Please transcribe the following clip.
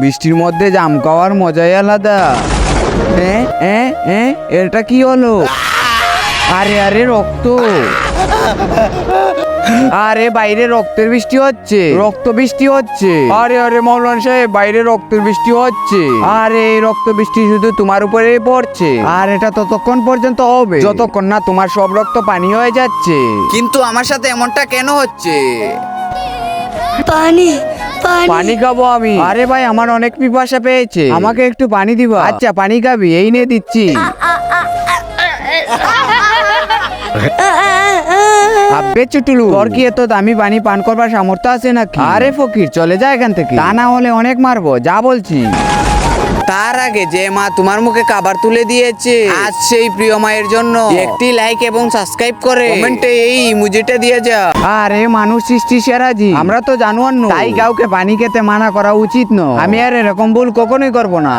বৃষ্টির মধ্যে জাম খাওয়ার মজাই আলাদা। এটা কি হলো? আরে আরে রক্ত! আরে বাইরে রক্তের বৃষ্টি হচ্ছে, রক্ত বৃষ্টি হচ্ছে। আরে আরে মৌলানা সাহেব, বাইরে রক্তের বৃষ্টি হচ্ছে। আরে এই রক্ত বৃষ্টি শুধু তোমার উপরেই পড়ছে, আর এটা ততক্ষণ পর্যন্ত হবে যতক্ষণ না তোমার সব রক্ত পানি হয়ে যাচ্ছে। কিন্তু আমার সাথে এমনটা কেন হচ্ছে? পানি পানি পানি খাবো আমি? আরে ভাই, আমার অনেক পিপাসা পেয়েছে, আমাকে একটু পানি দিবা? আচ্ছা, পানি খাবি? এই নিয়ে দিচ্ছি। আব্বে চুটুলু, তোর কি এত দামি পানি পান করবার সামর্থ্য আছে নাকি? আরে ফকির, চলে যা এখান থেকে, তা না হলে অনেক মারবো, যা বলছি। তার আগে যে মা তোমার মুখে খাবার তুলে দিয়েছে, আজ সেই প্রিয় মায়ের জন্য একটি লাইক এবং সাবস্ক্রাইব করে কমেন্টে এই ইমোজিটা দিয়ে যা। আরে মানুষ সৃষ্টি সেরা জীব, আমরা তো জানোয়ার নই, তাই কাউকে পানি খেতে মানা করা উচিত নয়। আমি আর এরকম ভুল কখনোই করবো না।